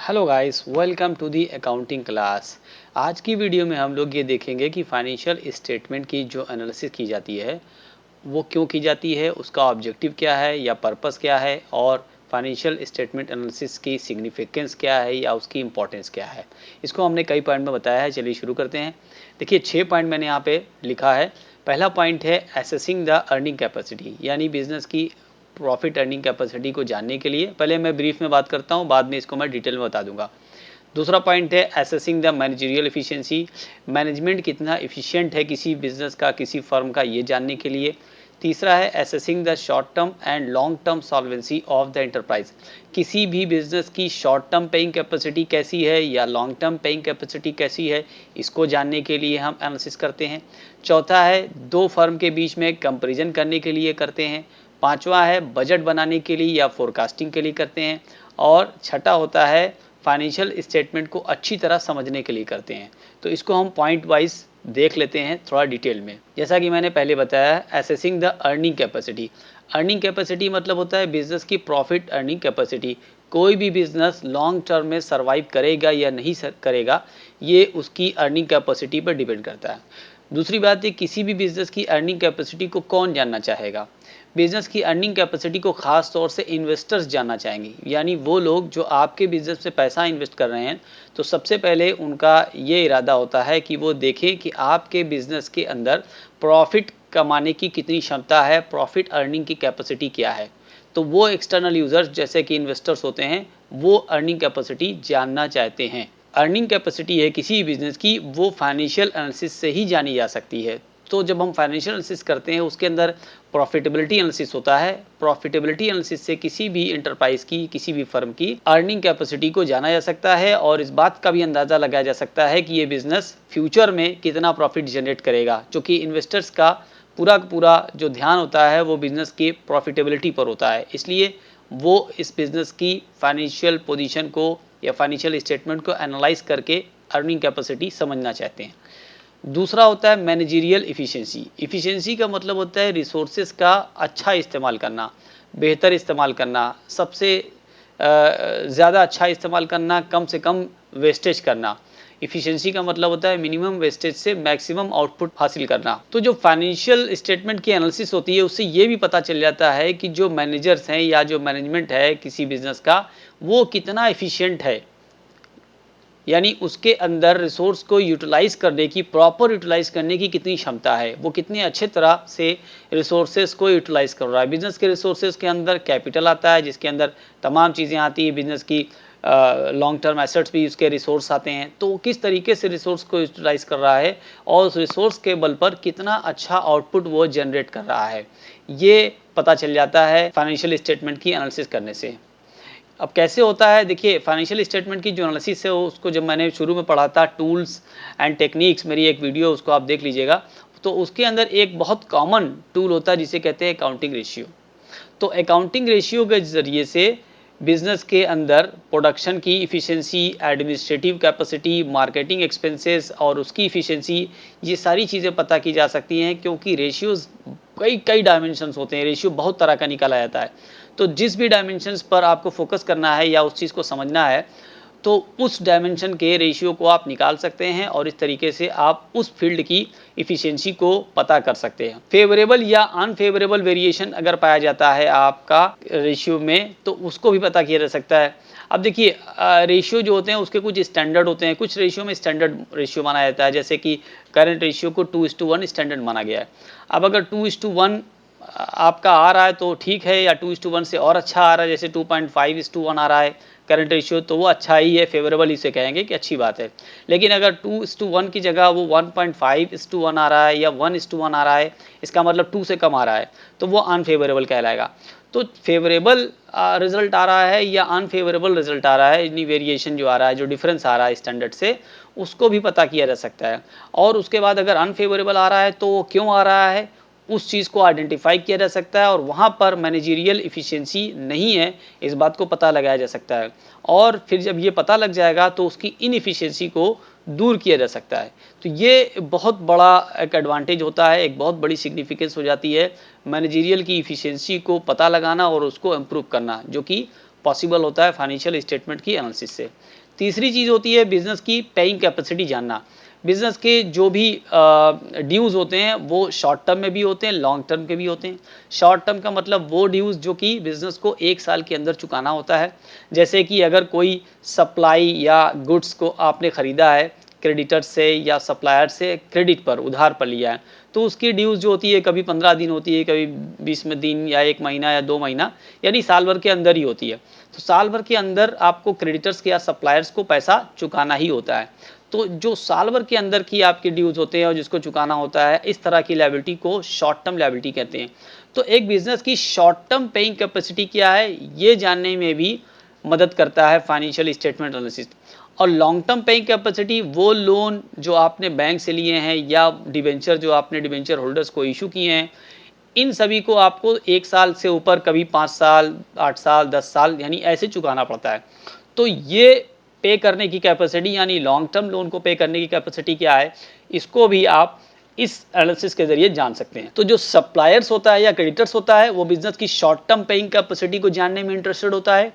Hello guys, welcome to the accounting class. आज की video में हम लोग ये देखेंगे कि फाइनेंशियल स्टेटमेंट की जो एनालिसिस की जाती है वो क्यों की जाती है, उसका ऑब्जेक्टिव क्या है या पर्पस क्या है, और फाइनेंशियल स्टेटमेंट एनालिसिस की सिग्निफिकेंस क्या है या उसकी इंपॉर्टेंस क्या है। इसको हमने कई पॉइंट में बताया है। चलिए शुरू करते हैं। देखिए 6 पॉइंट मैंने यहाँ पे लिखा है। पहला पॉइंट है असेसिंग द अर्निंग कैपेसिटी, यानी बिजनेस की प्रॉफिट अर्निंग कैपेसिटी को जानने के लिए। पहले मैं ब्रीफ में बात करता हूँ, बाद में इसको मैं डिटेल में बता दूंगा। दूसरा पॉइंट है assessing the managerial efficiency, management कितना एफिशिएंट है किसी बिजनेस का, किसी फर्म का, ये जानने के लिए। तीसरा है assessing the short term and long term solvency of the enterprise, किसी भी बिजनेस की शॉर्ट टर्म पेइंग कैपेसिटी कैसी है या लॉन्ग टर्म पेइंग कैपेसिटी कैसी है, इसको जानने के लिए हम एनालिसिस करते हैं। चौथा है दो फर्म के बीच में कंपैरिजन करने के लिए करते हैं। पांचवा है बजट बनाने के लिए या फोरकास्टिंग के लिए करते हैं। और छठा होता है फाइनेंशियल स्टेटमेंट को अच्छी तरह समझने के लिए करते हैं। तो इसको हम पॉइंट वाइज देख लेते हैं थोड़ा डिटेल में। जैसा कि मैंने पहले बताया, assessing the earning capacity. Earning capacity मतलब होता है बिजनेस की प्रॉफिट अर्निंग कैपेसिटी। कोई भी बिजनेस लॉन्ग टर्म में सर्वाइव करेगा या नहीं करेगा, ये उसकी अर्निंग कैपेसिटी पर डिपेंड करता है। दूसरी बात है, किसी भी बिजनेस की अर्निंग कैपेसिटी को कौन जानना चाहेगा। बिजनेस की अर्निंग कैपेसिटी को खास तौर से इन्वेस्टर्स जानना चाहेंगे, यानी वो लोग जो आपके बिजनेस में पैसा इन्वेस्ट कर रहे हैं। तो सबसे पहले उनका ये इरादा होता है कि वो देखें कि आपके बिजनेस के अंदर प्रॉफिट कमाने की कितनी क्षमता है, प्रॉफिट अर्निंग की कैपेसिटी क्या है। तो वो एक्सटर्नल यूजर्स जैसे कि इन्वेस्टर्स होते हैं, वो अर्निंग कैपेसिटी जानना चाहते हैं। अर्निंग कैपेसिटी है किसी बिजनेस की, वो फाइनेंशियल एनालिसिस से ही जानी जा सकती है। तो जब हम फाइनेंशियल एनालिसिस करते हैं उसके अंदर प्रॉफिटेबिलिटी एनालिसिस होता है। प्रॉफिटेबिलिटी एनालिसिस से किसी भी एंटरप्राइज की, किसी भी फर्म की अर्निंग कैपेसिटी को जाना जा सकता है और इस बात का भी अंदाजा लगाया जा सकता है कि ये बिजनेस फ्यूचर में कितना प्रॉफिट जनरेट करेगा, क्योंकि इन्वेस्टर्स का पूरा जो ध्यान होता है वो बिजनेस की प्रॉफिटेबिलिटी पर होता है। इसलिए वो इस बिजनेस की फाइनेंशियल पोजीशन को या फाइनेंशियल स्टेटमेंट को एनालाइज करके अर्निंग कैपेसिटी समझना चाहते हैं। दूसरा होता है मैनेजरियल इफिशिएंसी। इफिशिएंसी का मतलब होता है रिसोर्सेज का अच्छा इस्तेमाल करना, बेहतर इस्तेमाल करना, सबसे ज़्यादा अच्छा इस्तेमाल करना, कम से कम वेस्टेज करना। इफिशिएंसी का मतलब होता है मिनिमम वेस्टेज से मैक्सिमम आउटपुट हासिल करना। तो जो फाइनेंशियल स्टेटमेंट की एनालिसिस होती है उससे ये भी पता चल जाता है कि जो मैनेजर्स हैं या जो मैनेजमेंट है किसी बिजनेस का, वो कितना एफिशिएंट है, यानी उसके अंदर रिसोर्स को यूटिलाइज करने की, प्रॉपर यूटिलाइज करने की कितनी क्षमता है, वो कितनी अच्छे तरह से रिसोर्सेज को यूटिलाइज कर रहा है। बिजनेस के रिसोर्सेज के अंदर कैपिटल आता है, जिसके अंदर तमाम चीज़ें आती है, बिजनेस की लॉन्ग टर्म एसेट्स भी उसके रिसोर्स आते हैं। तो किस तरीके से रिसोर्स को यूटिलाइज कर रहा है और उस रिसोर्स के बल पर कितना अच्छा आउटपुट वो जनरेट कर रहा है, ये पता चल जाता है फाइनेंशियल स्टेटमेंट की एनालिसिस करने से। अब कैसे होता है, देखिए फाइनेंशियल स्टेटमेंट की जो एनालिसिस है उसको जब मैंने शुरू में पढ़ा था, टूल्स एंड टेक्निक्स, मेरी एक वीडियो उसको आप देख लीजिएगा। तो उसके अंदर एक बहुत कॉमन टूल होता है जिसे कहते हैं अकाउंटिंग रेशियो। तो अकाउंटिंग रेशियो के जरिए से बिजनेस के अंदर प्रोडक्शन की efficiency, administrative capacity, marketing expenses और उसकी इफिशिएंसी, ये सारी चीज़ें पता की जा सकती हैं, क्योंकि रेशियोज कई कई डायमेंशंस होते हैं। रेशियो बहुत तरह का निकाला जाता है। तो जिस भी डायमेंशंस पर आपको फोकस करना है या उस चीज़ को समझना है, तो उस डायमेंशन के रेशियो को आप निकाल सकते हैं और इस तरीके से आप उस फील्ड की इफिशिएंसी को पता कर सकते हैं। फेवरेबल या अनफेवरेबल वेरिएशन अगर पाया जाता है आपका रेशियो में, तो उसको भी पता किया जा सकता है। अब देखिए रेशियो जो होते हैं उसके कुछ स्टैंडर्ड होते हैं। कुछ रेशियो में स्टैंडर्ड रेशियो माना जाता है, जैसे कि करंट रेशियो को 2:1 स्टैंडर्ड माना गया है। अब अगर 2:1 आपका आ रहा है तो ठीक है, या 2:1 से और अच्छा आ रहा है, जैसे 2.5:1 आ रहा है करंट रेशियो, तो वो अच्छा ही है, फेवरेबल इसे कहेंगे कि अच्छी बात है। लेकिन अगर 2:1 की जगह वो 1.5:1 आ रहा है या 1:1 आ रहा है, इसका मतलब 2 से कम आ रहा है, तो वो अनफेवरेबल कहलाएगा। तो फेवरेबल रिजल्ट आ रहा है या अनफेवरेबल रिजल्ट आ रहा है, यानी वेरिएशन जो आ रहा है, जो डिफरेंस आ रहा है स्टैंडर्ड से, उसको भी पता किया जा सकता है। और उसके बाद अगर अनफेवरेबल आ रहा है तो वो क्यों आ रहा है, उस चीज़ को आइडेंटिफाई किया जा सकता है और वहाँ पर मैनेजरियल इफिशिएंसी नहीं है, इस बात को पता लगाया जा सकता है। और फिर जब ये पता लग जाएगा तो उसकी इनएफिशिएंसी को दूर किया जा सकता है। तो ये बहुत बड़ा एक एडवांटेज होता है, एक बहुत बड़ी सिग्निफिकेंस हो जाती है मैनेजरियल की इफिशिएंसी को पता लगाना और उसको इम्प्रूव करना, जो कि पॉसिबल होता है फाइनेंशियल स्टेटमेंट की एनालिसिस से। तीसरी चीज़ होती है बिजनेस की पेइंग कैपेसिटी जानना। बिजनेस के जो भी ड्यूज़ होते हैं वो शॉर्ट टर्म में भी होते हैं, लॉन्ग टर्म के भी होते हैं। शॉर्ट टर्म का मतलब वो ड्यूज़ जो कि बिजनेस को 1 साल के अंदर चुकाना होता है। जैसे कि अगर कोई सप्लाई या गुड्स को आपने ख़रीदा है क्रेडिटर से या सप्लायर से क्रेडिट पर, उधार पर लिया है, तो उसकी ड्यूज़ जो होती है कभी 15 दिन होती है, कभी 20 में दिन या 1 महीना या 2 महीना, यानी साल भर के अंदर ही होती है। तो साल भर के अंदर आपको क्रेडिटर्स के या सप्लायर्स को पैसा चुकाना ही होता है। तो जो साल भर के अंदर की आपकी ड्यूज़ होते हैं और जिसको चुकाना होता है, इस तरह की लायबिलिटी को शॉर्ट टर्म लायबिलिटी कहते हैं। तो एक बिजनेस की शॉर्ट टर्म पेइंग कैपेसिटी क्या है, ये जानने में भी मदद करता है फाइनेंशियल स्टेटमेंट एनालिसिस। और लॉन्ग टर्म पेइंग कैपेसिटी वो लोन जो आपने बैंक से लिए हैं या डिबेंचर जो आपने डिबेंचर होल्डर्स को इशू किए हैं, इन सभी को आपको 1 साल से ऊपर, कभी 5 साल, 8 साल, 10 साल यानी ऐसे चुकाना पड़ता है। तो ये पे करने की कैपेसिटी यानी लॉन्ग टर्म लोन को पे करने की कैपेसिटी क्या है, इसको भी आप इस एनालिसिस के जरिए जान सकते हैं। तो जो सप्लायर्स होता है या क्रेडिटर्स होता है, वो बिजनेस की शॉर्ट टर्म पेइंग कैपेसिटी को जानने में इंटरेस्टेड होता है,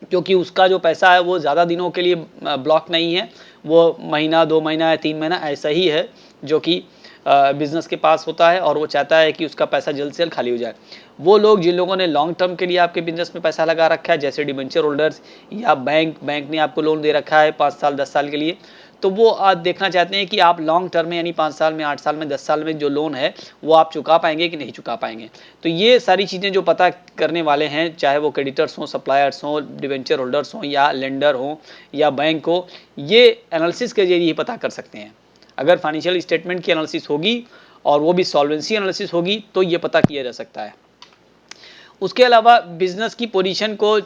क्योंकि उसका जो पैसा है वो ज़्यादा दिनों के लिए ब्लॉक नहीं है, वो महीना, 2 महीना या 3 महीना ऐसा ही है जो कि बिज़नेस के पास होता है, और वो चाहता है कि उसका पैसा जल्द से जल्द खाली हो जाए। वो लोग जिन लोगों ने लॉन्ग टर्म के लिए आपके बिज़नेस में पैसा लगा रखा है, जैसे डिबेंचर होल्डर्स या बैंक ने आपको लोन दे रखा है 5 साल 10 साल के लिए, तो वो आज देखना चाहते हैं कि आप लॉन्ग टर्म में यानी 5 साल में, 8 साल में, 10 साल में जो लोन है वो आप चुका पाएंगे कि नहीं चुका पाएंगे। तो ये सारी चीज़ें जो पता करने वाले हैं, चाहे वो क्रेडिटर्स हों, सप्लायर्स हों, डिबेंचर होल्डर्स हों या लेंडर हों या बैंक हो, ये एनालिसिस के जरिए ही पता कर सकते हैं। अगर फाइनेंशियल स्टेटमेंट की एनालिसिस होगी और वो भी सॉल्वेंसी एनालिसिस होगी तो ये पता किया जा सकता है। उसके अलावा बिजनेस की पोजीशन को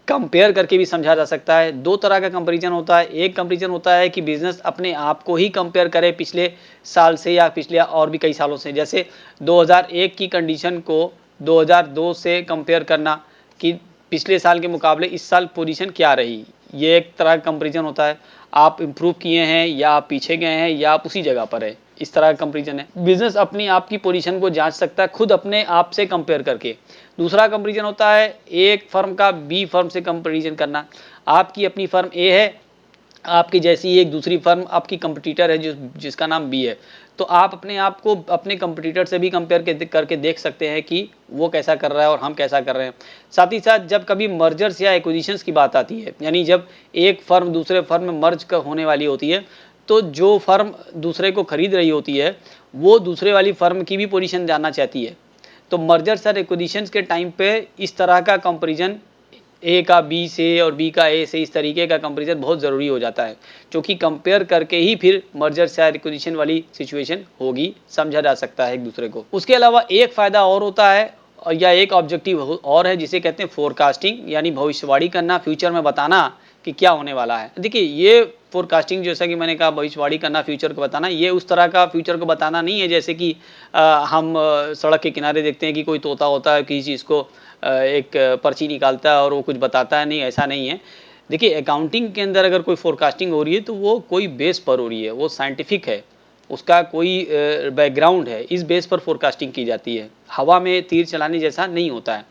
कंपेयर करके भी समझा जा सकता है। 2 तरह का कंपैरिजन होता है। एक कंपैरिजन होता है कि बिजनेस अपने आप को ही कंपेयर करे पिछले साल से या पिछले और भी कई सालों से। जैसे 2001 की कंडीशन को 2002 से कंपेयर करना कि पिछले साल के मुकाबले इस साल पोजीशन क्या रही। ये एक तरह का कंपैरिजन होता है। आप इम्प्रूव किए हैं या आप पीछे गए हैं या आप उसी जगह पर है, इस तरह का कंपैरिजन है। बिजनेस अपनी आप की पोजीशन को जांच सकता है खुद अपने आप से कंपेयर करके। दूसरा कंपैरिजन होता है एक फर्म का बी फर्म से कंपैरिजन करना। आपकी अपनी फर्म ए है, आपकी जैसी एक दूसरी फर्म आपकी कंपटीटर है जिसका नाम बी है, तो आप अपने आप को अपने कंपटीटर से भी कंपेयर करके देख सकते हैं कि वो कैसा कर रहा है और हम कैसा कर रहे हैं। साथ ही साथ जब कभी मर्जर्स या एक्विजिशंस की बात आती है, यानी जब एक फर्म दूसरे फर्म में मर्ज होने वाली होती है, तो जो फर्म दूसरे को खरीद रही होती है वो दूसरे वाली फर्म की भी पोजीशन जानना चाहती है। तो मर्जर्स और एक्विजिशंस के टाइम पे इस तरह का कंपैरिजन, ए का बी से और बी का ए से, इस तरीके का कंपैरिजन बहुत ज़रूरी हो जाता है, क्योंकि कंपेयर करके ही फिर मर्जर या एक्विजिशन वाली सिचुएशन होगी, समझा जा सकता है एक दूसरे को। उसके अलावा एक फ़ायदा और होता है या एक ऑब्जेक्टिव और है जिसे कहते हैं फोरकास्टिंग, यानी भविष्यवाणी करना, फ्यूचर में बताना कि क्या होने वाला है। देखिए ये फोरकास्टिंग, जैसा कि मैंने कहा भविष्यवाणी करना, फ्यूचर को बताना, ये उस तरह का फ्यूचर को बताना नहीं है जैसे कि हम सड़क के किनारे देखते हैं कि कोई तोता होता है, किसी चीज़ को एक पर्ची निकालता है और वो कुछ बताता है, नहीं ऐसा नहीं है। देखिए अकाउंटिंग के अंदर अगर कोई फोरकास्टिंग हो रही है तो वो कोई बेस पर हो रही है, वो साइंटिफिक है, उसका कोई बैकग्राउंड है, इस बेस पर फोरकास्टिंग की जाती है, हवा में तीर चलाने जैसा नहीं होता है।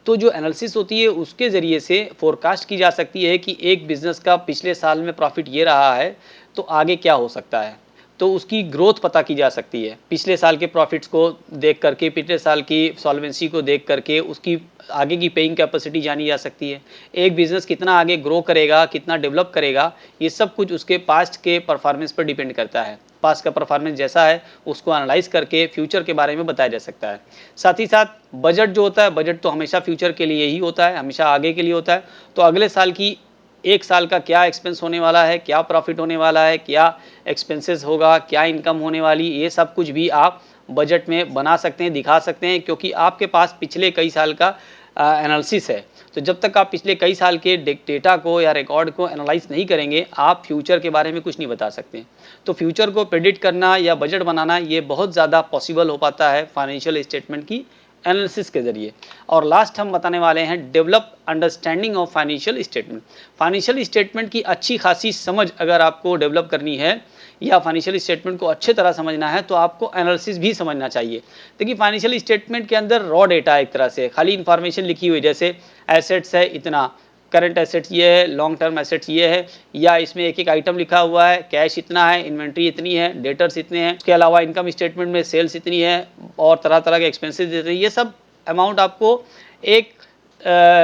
तो जो एनालिसिस होती है उसके ज़रिए से फोरकास्ट की जा सकती है कि एक बिज़नेस का पिछले साल में प्रॉफिट ये रहा है तो आगे क्या हो सकता है, तो उसकी ग्रोथ पता की जा सकती है। पिछले साल के प्रॉफिट्स को देख करके, पिछले साल की सॉल्वेंसी को देख करके उसकी आगे की पेइंग कैपेसिटी जानी जा सकती है। एक बिज़नेस कितना आगे ग्रो करेगा, कितना डेवलप करेगा, ये सब कुछ उसके पास्ट के परफॉर्मेंस पर डिपेंड करता है। पास्ट का परफॉर्मेंस जैसा है उसको एनालाइज करके फ्यूचर के बारे में बताया जा सकता है। साथ ही साथ बजट जो होता है, बजट तो हमेशा फ्यूचर के लिए ही होता है, हमेशा आगे के लिए होता है। तो अगले साल की, एक साल का क्या एक्सपेंस होने वाला है, क्या प्रॉफिट होने वाला है, क्या एक्सपेंसेस होगा, क्या इनकम होने वाली, ये सब कुछ भी आप बजट में बना सकते हैं, दिखा सकते हैं, क्योंकि आपके पास पिछले कई साल का एनालिसिस है। तो जब तक आप पिछले कई साल के डेटा को या रिकॉर्ड को एनालाइज नहीं करेंगे, आप फ्यूचर के बारे में कुछ नहीं बता सकते। तो फ्यूचर को प्रेडिक्ट करना या बजट बनाना ये बहुत ज़्यादा पॉसिबल हो पाता है फाइनेंशियल स्टेटमेंट की एनालिसिस के जरिए। और लास्ट हम बताने वाले हैं develop understanding of financial statement. Financial statement की अच्छी खासी समझ अगर आपको डेवलप करनी है या फाइनेंशियल स्टेटमेंट को अच्छे तरह समझना है तो आपको एनालिसिस भी समझना चाहिए। देखिए फाइनेंशियल स्टेटमेंट के अंदर रॉ डेटा एक तरह से खाली इंफॉर्मेशन लिखी हुई, जैसे एसेट्स है इतना, करंट एसेट्स ये है, लॉन्ग टर्म एसेट्स ये है, या इसमें एक एक आइटम लिखा हुआ है, कैश इतना है, इन्वेंट्री इतनी है, डेटर्स इतने हैं, उसके अलावा इनकम स्टेटमेंट में सेल्स इतनी है और तरह तरह के एक्सपेंसेस देते हैं। ये सब अमाउंट आपको एक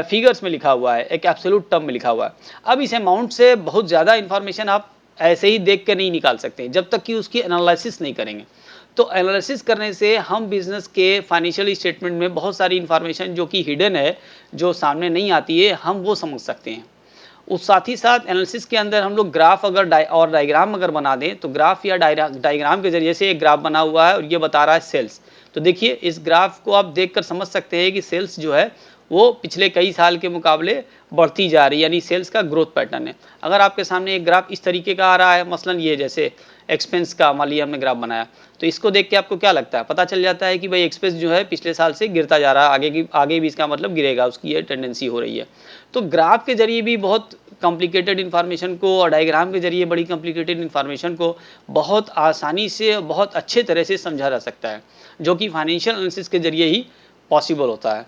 फिगर्स में लिखा हुआ है, एक एब्सोल्यूट टर्म में लिखा हुआ है। अब इस अमाउंट से बहुत ज़्यादा इंफॉर्मेशन आप ऐसे ही देख कर नहीं निकाल सकते जब तक कि उसकी एनालिसिस नहीं करेंगे। तो एनालिसिस करने से हम बिजनेस के फाइनेंशियल स्टेटमेंट में बहुत सारी इंफॉर्मेशन जो कि हिडन है, जो सामने नहीं आती है, हम वो समझ सकते हैं। उस साथ ही साथ एनालिसिस के अंदर हम लोग ग्राफ अगर डायग्राम अगर बना दें तो ग्राफ या डायग्राम के जरिए से एक ग्राफ बना हुआ है और ये बता रहा है सेल्स। तो देखिए इस ग्राफ को आप देखकर समझ सकते हैं कि सेल्स जो है वो पिछले कई साल के मुकाबले बढ़ती जा रही है, यानी सेल्स का ग्रोथ पैटर्न है। अगर आपके सामने एक ग्राफ इस तरीके का आ रहा है, मसलन ये जैसे एक्सपेंस का मान लिया हमने ग्राफ बनाया, तो इसको देख के आपको क्या लगता है, पता चल जाता है कि भाई एक्सपेंस जो है पिछले साल से गिरता जा रहा है, आगे भी इसका मतलब गिरेगा, उसकी ये टेंडेंसी हो रही है। तो ग्राफ के जरिए भी बहुत कॉम्प्लिकेटेड इन्फॉर्मेशन को और डायग्राम के जरिए बड़ी कॉम्प्लिकेटेड इन्फॉर्मेशन को बहुत आसानी से बहुत अच्छे तरह से समझा जा सकता है, जो कि फाइनेंशियल एनालिसिस के जरिए ही पॉसिबल होता है।